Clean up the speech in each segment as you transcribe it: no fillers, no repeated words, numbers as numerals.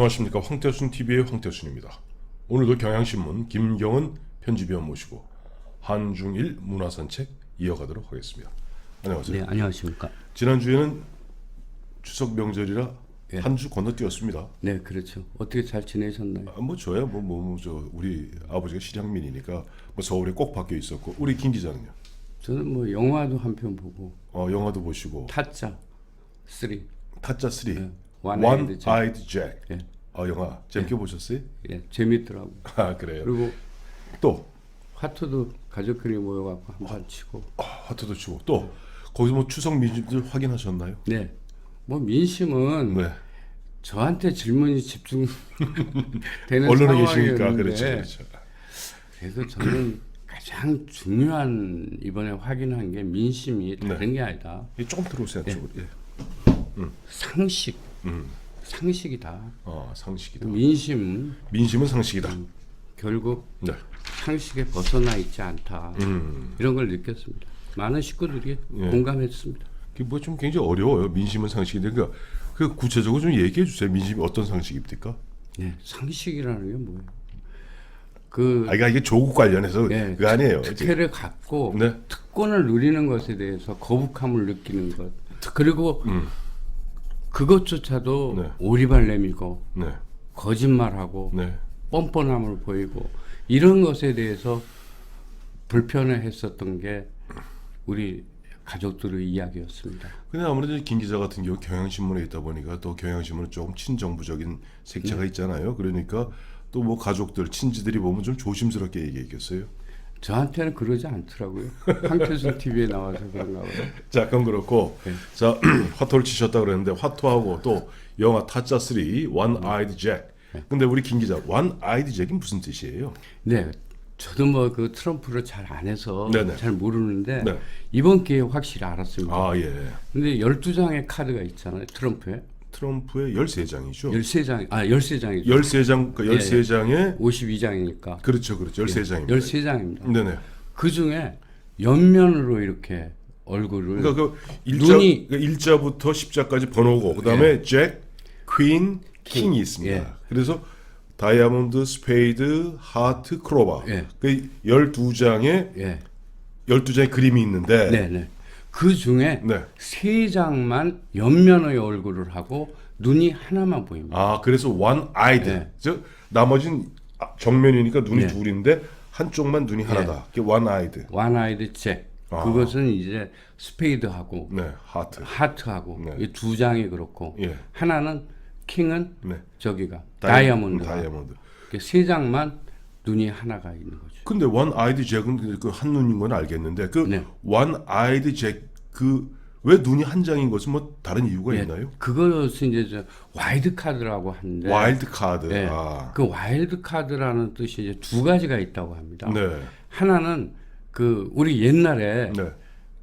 안녕하십니까. 황태순 TV의 황태순입니다. 오늘도 경향신문 김경은 편집위원 모시고 한중일 문화산책 이어가도록 하겠습니다. 안녕하세요. 네, 안녕하십니까. 지난주에는 추석 명절이라 예. 한 주 건너뛰었습니다. 네, 그렇죠. 어떻게 잘 지내셨나요? 뭐 저야 저 우리 아버지가 실향민이니까 뭐 서울에 꼭 박혀 있었고 우리 김 기자는요. 저는 뭐 영화도 한 편 보고 영화도 보시고 타짜 3. 타짜 3, 네. One Eyed Jack. 예. 영화 재밌게 보셨어요? 예, 재밌더라고. 아 그래요. 그리고 또 화투도 가족끼리 모여갖고 한 판 치고. 하트도 치고 또 거기서 뭐 추석 민심들 확인하셨나요? 네, 뭐 민심은 네. 저한테 질문이 집중되는 언론에 계시니까 상황이었는데 그렇죠. 그래서 저는 가장 중요한 이번에 확인한 게 민심이 다른 게 아니다. 조금 들어오세요. 네. 쪽으로. 예. 상식, 상식이다. 상식이다. 민심은 상식이다. 결국 네. 상식에 벗어나 있지 않다. 이런 걸 느꼈습니다. 많은 식구들이 공감했습니다. 뭐 좀 굉장히 어려워요. 민심은 상식인데 그러니까 그 구체적으로 좀 얘기해 주세요. 민심이 어떤 상식입니까? 네, 상식이라는 게 뭐예요? 그러니까 이게 조국 관련해서 그거 아니에요. 특혜를 갖고 네. 특권을 누리는 것에 대해서 거북함을 느끼는 것. 그리고 그것조차도 네. 오리발렘이고 네. 거짓말하고 네. 뻔뻔함을 보이고 이런 것에 대해서 불편해했었던 게 우리 가족들의 이야기였습니다. 근데 아무래도 김 기자 같은 경우 경향신문에 있다 보니까 또 경향신문은 조금 친정부적인 색채가 있잖아요. 그러니까 또 뭐 가족들, 친지들이 보면 좀 조심스럽게 얘기했겠어요. 저한테는 그러지 않더라고요. 황태순 TV에 나와서 그런가 봐요. 자, 그럼 그렇고 자 화토를 치셨다 그랬는데 화토하고 또 영화 타짜 3, One Eyed Jack. 근데 우리 김 기자, One Eyed Jack이 무슨 뜻이에요? 네, 저도 뭐 그 트럼프를 잘 안 해서 네네. 잘 모르는데 네. 이번 기회에 확실히 알았습니다. 아 예. 근데 12장의 카드가 있잖아요. 트럼프의 13장이죠. 13장, 13장이죠. 13장, 그러니까 13장에 52장이니까. 그렇죠. 13장입니다. 13장입니다. 네네. 그 중에 옆면으로 이렇게 얼굴을 그러니까 그 눈이 일자부터 십자까지 번호고 그다음에 잭, 퀸, 킹이 있습니다. 예. 그래서 다이아몬드, 스페이드, 하트, 크로바. 예. 그 12장에 예. 12장의 그림이 있는데 네. 그 중에 네. 3장만 옆면의 얼굴을 하고 눈이 하나만 보입니다. 아, 그래서 one eyed. 네. 즉 나머지는 정면이니까 눈이 네. 둘인데 한쪽만 눈이 하나다. 그게 one eyed. 원아이드 잭. 그것은 이제 스페이드하고 네, 하트. 하트하고 네. 이 두 장이 그렇고 예. 하나는 킹은 네. 저기가 다이아몬드. 다이아몬드. 세 장만 눈이 하나가 있는 거죠. 근데 one eyed 잭은 그 한눈인 건 알겠는데 그 네. one eyed 잭 그 왜 눈이 한 장인 것은 뭐 다른 이유가 있나요? 그것은 이제 저 와일드 카드라고 하는데 와일드 카드. 네. 그 와일드 카드라는 뜻이 이제 두 가지가 있다고 합니다. 네. 하나는 그 우리 옛날에 네.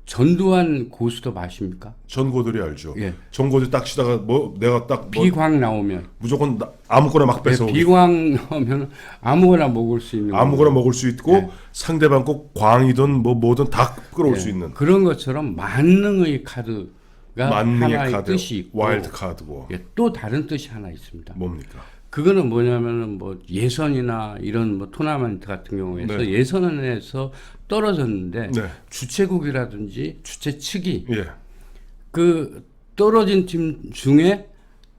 전두환 고수도 마십니까? 전고들이 알죠. 예. 전고들 딱 치다가 뭐 내가 딱 뭐 비광 나오면 무조건 아무거나 막 뺏어 오고 비광 나오면 아무거나 먹을 수 있는 아무거나 먹을 수 있고 네. 상대방 꼭 광이든 뭐든 다 끌어올 수 있는 그런 것처럼 만능의 카드가 만능의 하나의 카드, 뜻이 있고 와일드 카드고 또 다른 뜻이 하나 있습니다. 뭡니까? 그거는 뭐냐면은 뭐 예선이나 이런 뭐 토너먼트 같은 경우에서 네. 예선에서 떨어졌는데 네. 주최국이라든지 주최 측이 예. 그 떨어진 팀 중에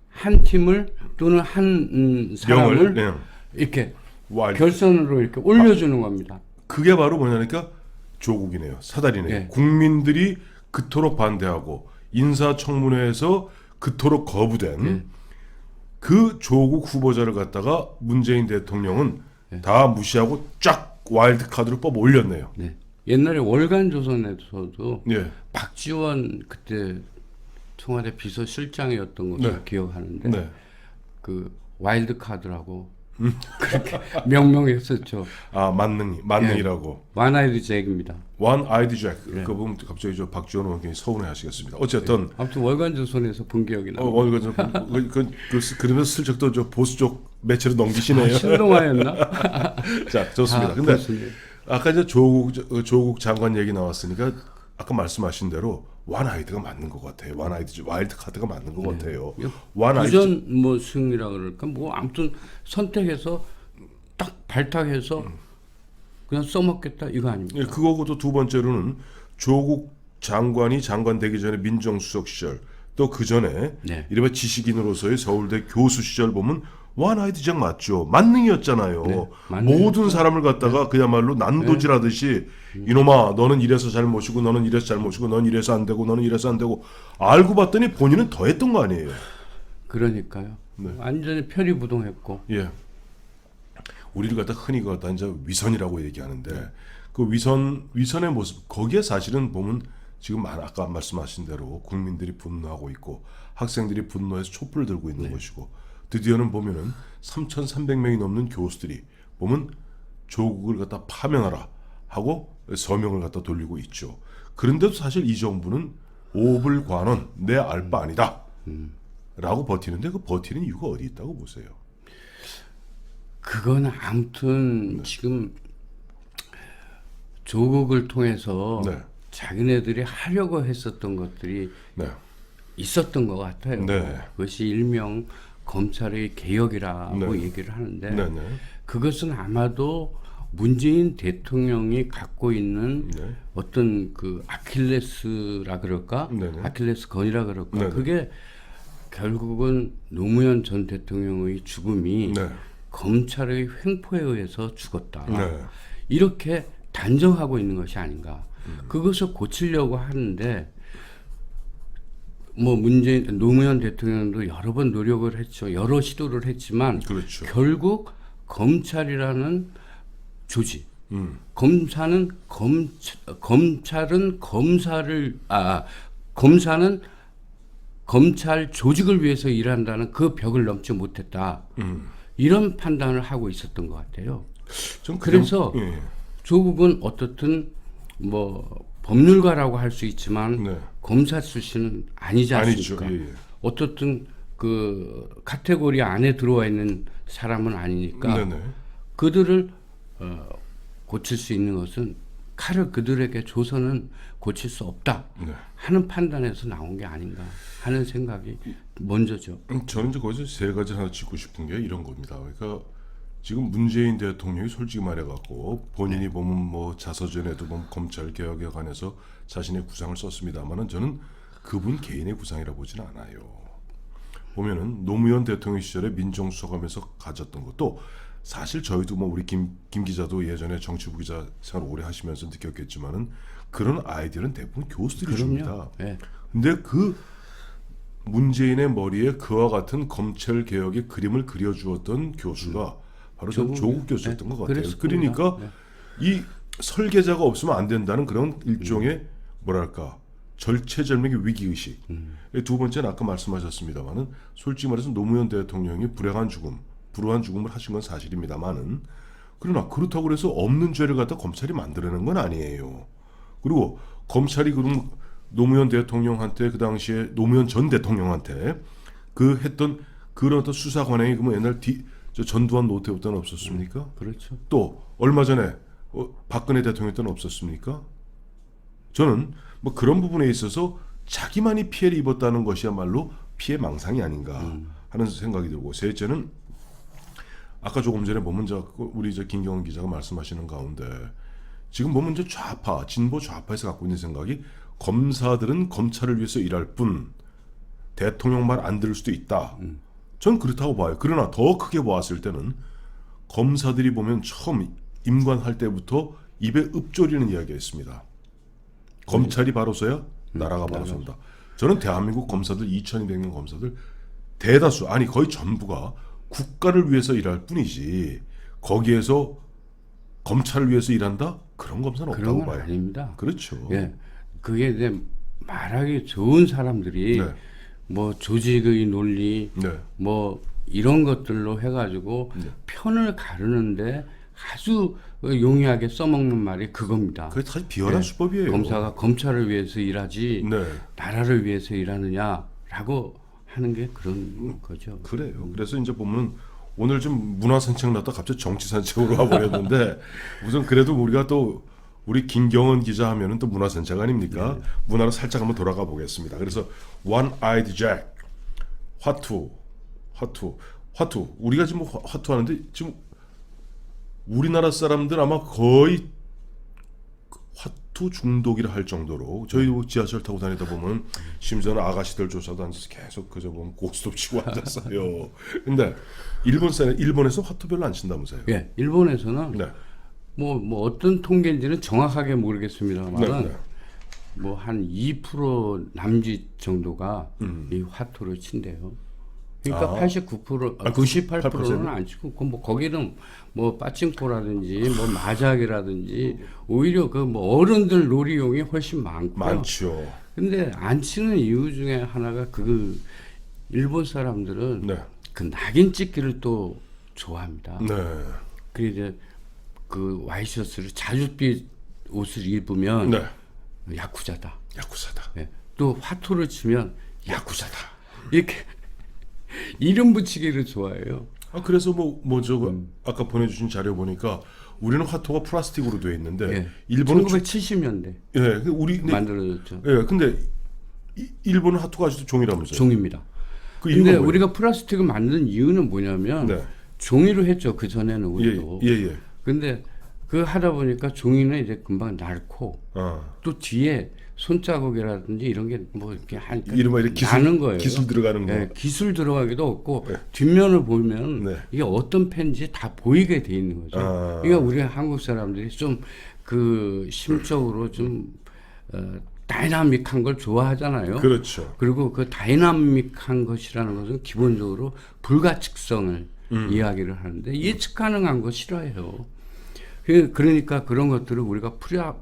한 팀을 또는 한 사람을 네. 이렇게 와일드. 결선으로 이렇게 올려주는 겁니다. 그게 바로 뭐냐니까 조국이네요. 사달이네요. 네. 국민들이 그토록 반대하고 인사청문회에서 그토록 거부된 그 조국 후보자를 갖다가 문재인 대통령은 다 무시하고 쫙 와일드 카드로 뽑아 올렸네요. 네. 옛날에 월간조선에서도 예. 박지원 그때 청와대 비서실장이었던 것을 네. 기억하는데 네. 그 와일드 카드라고 그렇게 명명했었죠. 아 만능이라고. 완아이드 잭입니다. One Eyed Jack. 그 보면 갑자기 저 박지원 의원이 서운해하시겠습니다. 어쨌든 아무튼 월간조선에서 본 기억이 나요. 그러면서 슬쩍 또 저 보수 쪽 매체로 넘기시네요. 신동아였나? 자, 좋습니다. 근데 그렇습니다. 아까 이제 조국 장관 얘기 나왔으니까 아까 말씀하신 대로 와나이드가 맞는 것 같아요. 와일드 카드가 맞는 것 같아요. 예. 와나이드 부전 뭐 승이라 그럴까 뭐 아무튼 선택해서 딱 발탁해서 그냥 써먹겠다 이거 아닙니까? 예, 그거고 또 두 번째로는 조국 장관이 장관 되기 전에 민정수석 시절 또 그 전에 네. 이른바 지식인으로서의 서울대 교수 시절 보면 와나이드장 맞죠. 만능이었잖아요. 네, 만능이었죠. 모든 사람을 갖다가 그야말로 난도질하듯이 이놈아 너는 이래서 잘못이고 너는 이래서 잘못이고 너는 이래서 안 되고 너는 이래서 안 되고 알고 봤더니 본인은 더 했던 거 아니에요. 그러니까요. 네. 완전히 편의부동했고. 예. 우리를 갖다 흔히 갖다 이제 위선이라고 얘기하는데 그 위선의 모습 거기에 사실은 보면 지금 아까 말씀하신 대로 국민들이 분노하고 있고 학생들이 분노해서 촛불을 들고 있는 것이고 드디어는 보면은 3,300명이 넘는 교수들이 보면 조국을 갖다 파면하라 하고 서명을 갖다 돌리고 있죠. 그런데도 사실 이 정부는 오불관원 내 알 바 아니다 라고 버티는데 그 버티는 이유가 어디 있다고 보세요? 그건 아무튼 지금 조국을 통해서 네. 자기네들이 하려고 했었던 것들이 네. 있었던 것 같아요. 네. 그것이 일명 검찰의 개혁이라고 네. 얘기를 하는데 네, 네. 그것은 아마도 문재인 대통령이 갖고 있는 네. 어떤 그 아킬레스라 그럴까? 네, 네. 아킬레스 건이라 그럴까? 네, 네. 그게 결국은 노무현 전 대통령의 죽음이 네. 검찰의 횡포에 의해서 죽었다. 네. 이렇게 단정하고 있는 것이 아닌가. 그것을 고치려고 하는데 뭐 노무현 대통령도 여러 번 노력을 했죠. 여러 시도를 했지만 그렇죠. 결국 검찰이라는 조직, 검사는 검찰은 검사는 검찰 조직을 위해서 일한다는 그 벽을 넘지 못했다. 이런 판단을 하고 있었던 것 같아요. 전 그래서 예. 조국은 어떻든 뭐 법률가라고 할 수 있지만 네. 검사 출신은 아니지 않습니까? 아니죠. 예, 예. 어떻든 그 카테고리 안에 들어와 있는 사람은 아니니까 네네. 그들을 고칠 수 있는 것은 칼을 그들에게 줘서는 고칠 수 없다 네. 하는 판단에서 나온 게 아닌가 하는 생각이 먼저죠. 저는 이제 거기서 세 가지 하나 짚고 싶은 게 이런 겁니다. 그러니까 지금 문재인 대통령이 솔직히 말해갖고 본인이 보면 뭐 자서전에도 보면 검찰 개혁에 관해서 자신의 구상을 썼습니다만은 저는 그분 개인의 구상이라 보지는 않아요. 보면은 노무현 대통령 시절에 민정수석하면서 가졌던 것도 사실 저희도 뭐 우리 김 기자도 예전에 정치부 기자 생활 오래 하시면서 느꼈겠지만은 그런 아이디어는 대부분 교수들이 줍니다. 네. 근데 그 문재인의 머리에 그와 같은 검찰 개혁의 그림을 그려주었던 교수가 바로 조국 교수였던 것 같아요. 그러니까 이 설계자가 없으면 안 된다는 그런 일종의 뭐랄까 절체절명의 위기의식. 두 번째는 아까 말씀하셨습니다만은 솔직히 말해서 노무현 대통령이 불행한 죽음, 불우한 죽음을 하신 건 사실입니다만은 그러나 그렇다고 해서 없는 죄를 갖다 검찰이 만들어낸 건 아니에요. 그리고 검찰이 그럼 노무현 대통령한테 그 당시에 노무현 전 대통령한테 그 했던 그런 어떤 수사 관행이 그러면 옛날 저 전두환 노태우 때는 없었습니까? 그렇죠. 또 얼마 전에 박근혜 대통령 때는 없었습니까? 저는 뭐 그런 부분에 있어서 자기만이 피해를 입었다는 것이야말로 피해 망상이 아닌가 하는 생각이 들고 셋째는 아까 조금 전에 보면 우리 김경훈 기자가 말씀하시는 가운데 지금 보면 이제 좌파 진보 좌파에서 갖고 있는 생각이 검사들은 검찰을 위해서 일할 뿐 대통령 말 안 들을 수도 있다. 전 그렇다고 봐요. 그러나 더 크게 보았을 때는 검사들이 보면 처음 임관할 때부터 입에 읊조리는 이야기가 있습니다. 검찰이 바로서야 나라가 바로 선다. 저는 대한민국 검사들 2,200명 검사들 대다수 아니 거의 전부가 국가를 위해서 일할 뿐이지 거기에서 검찰을 위해서 일한다? 그런 검사는 그런 없다고 건 봐요. 아닙니다. 그렇죠. 예, 그게 이제 말하기 좋은 사람들이 네. 뭐 조직의 논리, 네. 뭐 이런 것들로 해가지고 편을 가르는데 아주 용이하게 써먹는 말이 그겁니다. 그게 사실 비열한 수법이에요. 검사가 검찰을 위해서 일하지 네. 나라를 위해서 일하느냐라고 하는 게 그런 거죠. 그래요. 그래서 이제 보면 오늘 좀 문화 산책 났다 갑자기 정치 산책으로 와버렸는데 우선 그래도 우리가 또 우리 김경은 기자 하면은 또 문화센터가 아닙니까? 문화로 살짝 한번 돌아가 보겠습니다. 그래서 One-Eyed Jack, 화투. 우리가 지금 화투 하는데 지금 우리나라 사람들 아마 거의 화투 중독이라 할 정도로 저희 지하철 타고 다니다 보면 심지어는 아가씨들 조사도 앉아서 계속 그저 보면 고스톱 치고 앉았어요. 근데 일본에서 화투 별로 안 친다면서요? 예, 일본에서는 네. 뭐 어떤 통계인지는 정확하게 모르겠습니다만 네. 뭐 한 2% 남짓 정도가 이 화투를 친대요. 그러니까 89%, 98%는 안 치고, 뭐 거기는 뭐 빠찡코라든지 뭐 마작이라든지 오히려 그 뭐 어른들 놀이용이 훨씬 많고요. 많죠. 근데 안 치는 이유 중에 하나가 그 일본 사람들은 네. 그 낙인 찍기를 또 좋아합니다. 네. 그 이제 그 와이셔츠를 자줏빛 옷을 입으면 네. 야쿠자다. 야쿠자다. 예. 또 화투를 치면 야쿠자다. 이렇게 이름 붙이기를 좋아해요. 아 그래서 저거 아까 보내주신 자료 보니까 우리는 화투가 플라스틱으로 되어 있는데 예. 일본은 1970년대 우리 만들어졌죠. 근데 일본은 화투가 아직도 종이라면서요? 종입니다. 그 근데 이유가 뭐예요? 우리가 플라스틱을 만든 이유는 뭐냐면 네. 종이로 했죠. 그 전에는 우리도. 예. 근데 그 하다 보니까 종이는 이제 금방 닳고 또 뒤에 손자국이라든지 이런 게 뭐 이렇게 하니까 이른바 이렇게 나는 거예요. 기술 들어가는 거. 네, 기술 들어가기도 없고 네. 뒷면을 보면 네. 이게 어떤 펜인지 다 보이게 돼 있는 거죠. 그러니까 우리 한국 사람들이 좀 그 심적으로 좀 다이나믹한 걸 좋아하잖아요. 그렇죠. 그리고 그 다이나믹한 것이라는 것은 기본적으로 불가측성을 이야기를 하는데 예측 가능한 거 싫어해요. 그러니까 그런 것들을 우리가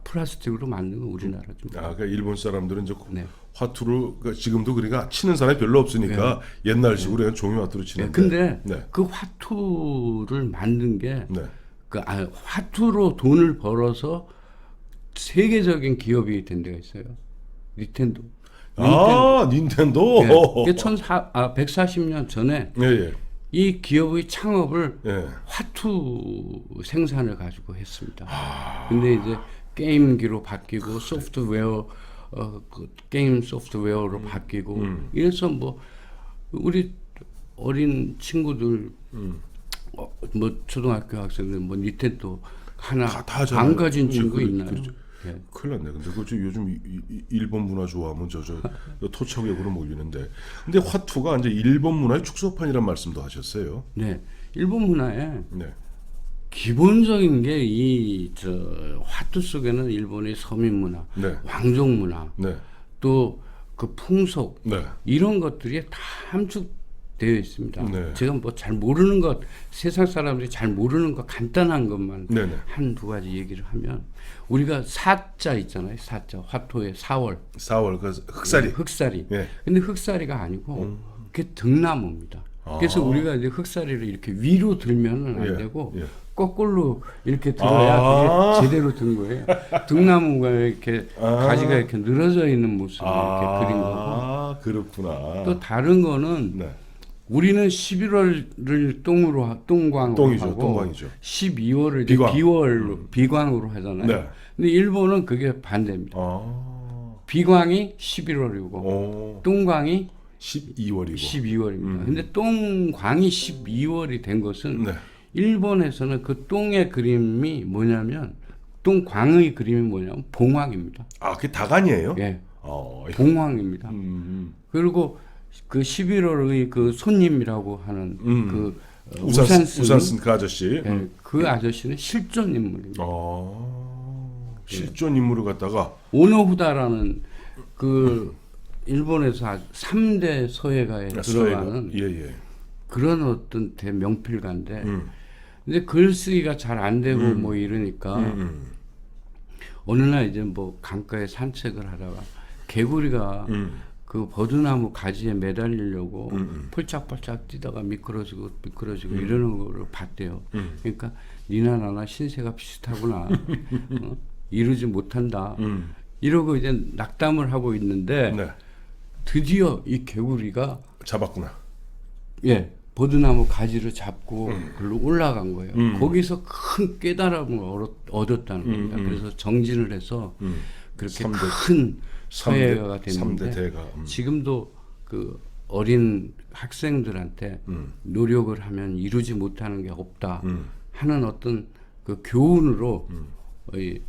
플라스틱으로 만든 건 우리나라 좀. 그러니까 일본 사람들은 이제 네. 화투를 그러니까 지금도 그러니까 치는 사람이 별로 없으니까 옛날식으로 그냥 종이 화투로 치는데. 근데 네. 그 화투를 만든 게 네. 화투로 돈을 벌어서 세계적인 기업이 된 데가 있어요. 닌텐도. 닌텐도. 예. 140년 전에 예. 이 기업의 창업을 예. 화투 생산을 가지고 했습니다. 근데 이제 게임기로 바뀌고 소프트웨어 그 게임 소프트웨어로 바뀌고 이래서 뭐 우리 어린 친구들 뭐 초등학교 학생들 뭐 닌텐도 하나 다 하잖아요. 안 가진 친구 있나요? 그렇죠. 예. 큰일 났네. 근데 그 요즘 일본 문화 좋아하면 저 토착역으로 몰리는데. 근데 화투가 이제 일본 문화의 축소판이란 말씀도 하셨어요. 네, 일본 문화에 네. 기본적인 게 이 화투 속에는 일본의 서민 문화, 네. 왕족 문화, 네. 또 그 풍속 네. 이런 것들이 다 함축되어 있습니다. 네. 제가 뭐 잘 모르는 것, 세상 사람들이 잘 모르는 것 간단한 것만 네네. 한두 가지 얘기를 하면 우리가 사자 있잖아요. 사자 화토의 4월 4월 그 흑살이. 흑살이. 예. 근데 흑살이가 아니고 그게 등나무입니다. 그래서 우리가 이제 흑살이를 이렇게 위로 들면은 안 예. 되고 예. 거꾸로 이렇게 들어야 그게 제대로 든 거예요. 등나무가 이렇게 가지가 이렇게 늘어져 있는 모습을 이렇게 그린 거고. 그렇구나. 또 다른 거는 네. 우리는 11월을 똥광으로 똥이죠. 하고 똥광이죠. 12월을 비광. 비광으로 하잖아요. 네. 근데 일본은 그게 반대입니다. 비광이 11월이고 똥광이 12월이고. 12월입니다. 근데 똥광이 12월이 된 것은 네. 일본에서는 그 똥의 그림이 뭐냐면 똥광의 그림이 뭐냐면 봉황입니다. 그게 다간이에요? 예. 봉황입니다. 그리고 그 11월의 그 손님이라고 하는 그 우산 쓴 그 아저씨. 예, 그 아저씨는 실존 인물입니다. 실존 인물을 갖다가 오노후다라는 그 일본에서 3대 서예가에 들어가는 예. 그런 어떤 대명필가인데 근데 글쓰기가 잘 안 되고 뭐 이러니까 어느 날 이제 뭐 강가에 산책을 하다가 개구리가 그 버드나무 가지에 매달리려고 폴짝폴짝 뛰다가 미끄러지고 이러는 거를 봤대요. 그러니까 니나 나나 신세가 비슷하구나. 이루지 못한다. 이러고 이제 낙담을 하고 있는데 네. 드디어 이 개구리가 잡았구나. 예 버드나무 가지를 잡고 글로 올라간 거예요. 거기서 큰 깨달음을 얻었다는 겁니다. 그래서 정진을 해서 그렇게 큰 사회가 됐는데 3대 대가. 지금도 그 어린 학생들한테 노력을 하면 이루지 못하는 게 없다 하는 어떤 그 교훈으로 이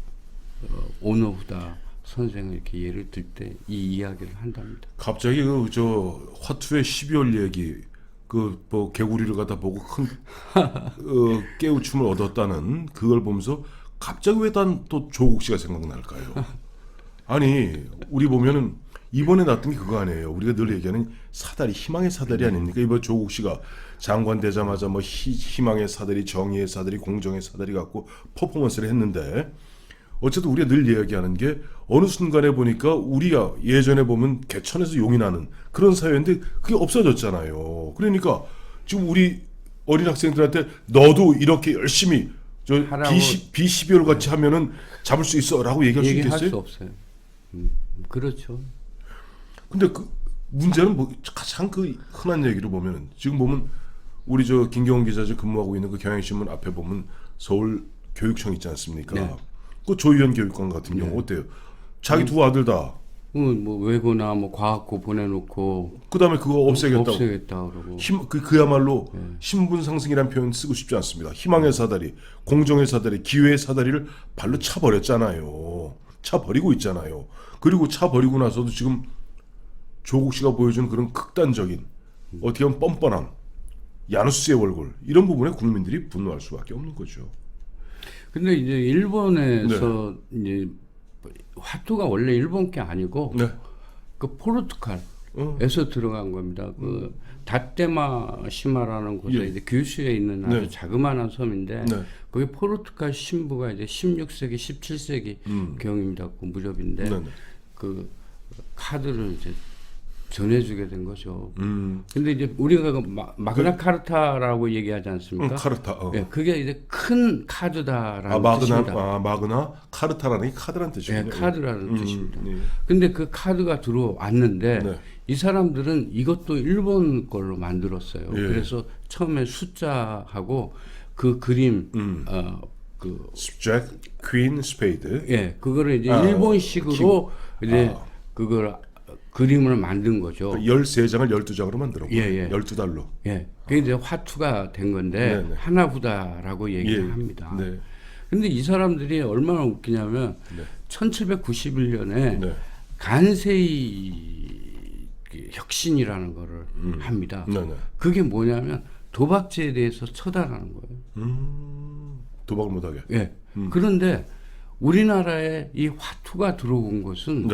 오노후다 선생을 이렇게 예를 들 때 이 이야기를 한답니다. 갑자기 그 저 화투의 12월 얘기 그 뭐 개구리를 갖다 보고 큰 깨우침을 얻었다는 그걸 보면서 갑자기 왜 단 또 조국 씨가 생각날까요? 아니 우리 보면은 이번에 났던 게 그거 아니에요. 우리가 늘 얘기하는 사다리, 희망의 사다리 아닙니까? 이번 조국 씨가 장관 되자마자 뭐 희망의 사다리, 정의의 사다리, 공정의 사다리 갖고 퍼포먼스를 했는데 어쨌든 우리가 늘 이야기하는 게 어느 순간에 보니까 우리가 예전에 보면 개천에서 용이 나는 그런 사회인데 그게 없어졌잖아요. 그러니까 지금 우리 어린 학생들한테 너도 이렇게 열심히 저 B12월 같이 하면은 잡을 수 있어라고 얘기할 수 있겠어요? 얘기할 수 없어요. 그렇죠. 근데 그 문제는 뭐 가장 그 흔한 얘기를 보면은 지금 보면 우리 저 김경원 기자 근무하고 있는 그 경향신문 앞에 보면 서울 교육청 있지 않습니까? 네. 그 조희연 교육관 같은 경우 어때요? 자기 두 아들 다. 뭐 외고나 뭐 과학고 보내놓고 그다음에 그거 없애겠다고. 그러고. 그야말로 신분 상승이라는 표현 쓰고 싶지 않습니다. 희망의 사다리, 공정의 사다리, 기회의 사다리를 발로 차버렸잖아요. 차버리고 있잖아요. 그리고 차버리고 나서도 지금 조국 씨가 보여주는 그런 극단적인 어떻게 보면 뻔뻔함, 야누스의 얼굴 이런 부분에 국민들이 분노할 수밖에 없는 거죠. 근데 이제 일본에서 이제 화투가 원래 일본 게 아니고 그 포르투갈에서 들어간 겁니다. 그 다테마 시마라는 곳에 이제 규슈에 있는 아주 자그마한 섬인데 거기 포르투갈 신부가 이제 16세기, 17세기 경입니다. 그 무렵인데 그 카드를 이제 전해주게 된 거죠. 근데 이제 우리가 그 마그나 카르타라고 얘기하지 않습니까? 카르타. 예, 그게 이제 큰 카드다라는 뜻입니다. 마그나 카르타라는 게 카드라는 뜻이군요. 예, 카드라는 뜻입니다. 근데 그 카드가 들어왔는데 이 사람들은 이것도 일본 걸로 만들었어요. 그래서 처음에 숫자하고 그 그림 그 잭, 퀸, 스페이드. 예, 그거를 이제 일본식으로 이제 그걸 그림을 만든 거죠. 13장을 12장으로 만들었고 12달로. 예. 그게 이제 화투가 된 건데 하나부다라고 얘기를 합니다. 근데 이 사람들이 얼마나 웃기냐면 1791년에 간세이 혁신이라는 거를 합니다. 그게 뭐냐면 도박죄에 대해서 처단하는 거예요. 도박을 못하게. 예. 그런데 우리나라에 이 화투가 들어온 것은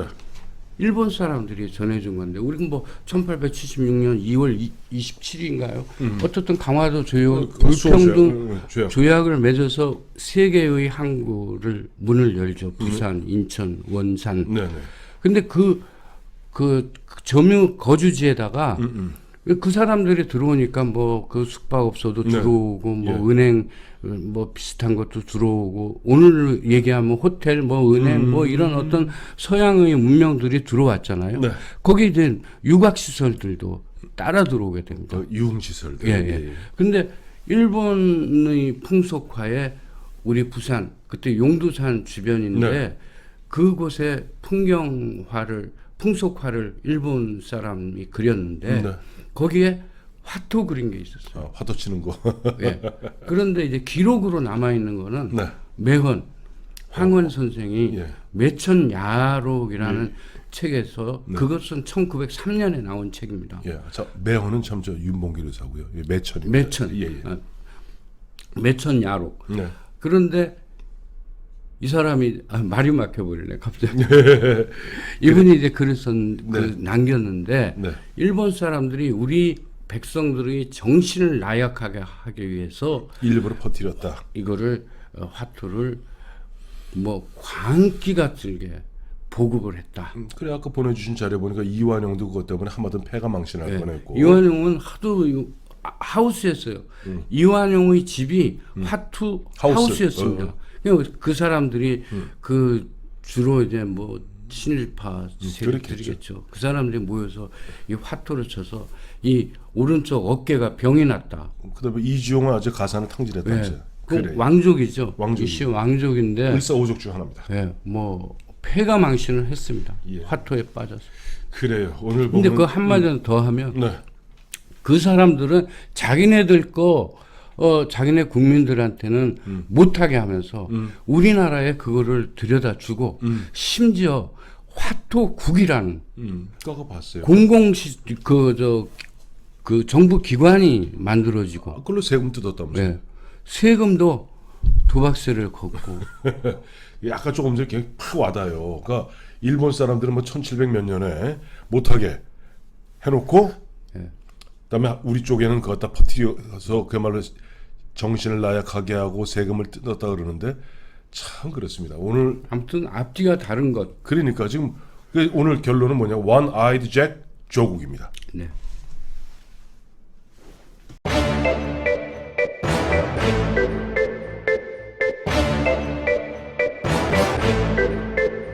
일본 사람들이 전해준 건데 우리는 뭐 1876년 2월 27일인가요? 어떻든 강화도 불평등 조약을 맺어서 세 개의 항구를 문을 열죠. 부산, 인천, 원산. 근데 그 점유 거주지에다가 그 사람들이 들어오니까 뭐 그 숙박업소도 들어오고 뭐 은행 뭐 비슷한 것도 들어오고 오늘 얘기하면 호텔 뭐 은행 뭐 이런 어떤 서양의 문명들이 들어왔잖아요. 거기 이제 육악 시설들도 따라 들어오게 됩니다. 유흥 시설들. 예. 근데 일본의 풍속화에 우리 부산 그때 용두산 주변인데 그곳에 풍속화를 일본 사람이 그렸는데 거기에 화토 그린 게 있었어요. 화토 치는 거. 예. 그런데 이제 기록으로 남아 있는 거는 매헌 황원 선생이 매천야록이라는 책에서 그것은 1903년에 나온 책입니다. 자, 매헌은 참 저 윤봉길 의사고요. 매천입니다. 매천. 매천야록. 그런데 이 사람이 말이 막혀버리네 갑자기. 이분이 이제 그래서 남겼는데 일본 사람들이 우리 백성들의 정신을 나약하게 하기 위해서 일부러 퍼뜨렸다. 이거를 화투를 뭐 광기가 들게 보급을 했다. 그래 아까 보내주신 자료 보니까 이완용도 그것 때문에 한마디로 패가 망신할 뻔했고. 이완용은 하도 하우스였어요. 이완용의 집이 화투 하우스였습니다. 그 사람들이 그 주로 이제 뭐 친일파 세력들이겠죠. 그렇겠죠. 그 사람들이 모여서 이 화토를 쳐서 이 오른쪽 어깨가 병이 났다. 그다음에 이주용은 아주 가산을 탕진했다면서요. 그 그래. 왕족이죠. 왕족이죠. 이씨 왕족인데 일사오족 중 하나입니다. 예, 뭐 폐가 망신을 했습니다. 예. 화토에 빠져서. 그래요. 오늘 근데 보면 그 한마디 더 하면 네. 그 사람들은 자기네들 거 자기네 국민들한테는 못하게 하면서 우리나라에 그거를 들여다주고 심지어 화토국이라는 그거 봤어요. 공공시 그 정부 기관이 만들어지고 그걸로 세금 뜯었다면서요. 네. 세금도 도박세를 걷고 아까 조금 전에 팍 와닿아요. 그러니까 일본 사람들은 뭐 1700 몇 년에 못하게 해놓고 네. 그다음에 우리 쪽에는 그거 갖다 퍼뜨려서 그야말로 정신을 나약하게 하고 세금을 뜯었다 그러는데 참 그렇습니다. 오늘 아무튼 앞뒤가 다른 것. 그러니까 지금 오늘 결론은 뭐냐? One-eyed Jack 조국입니다. 네.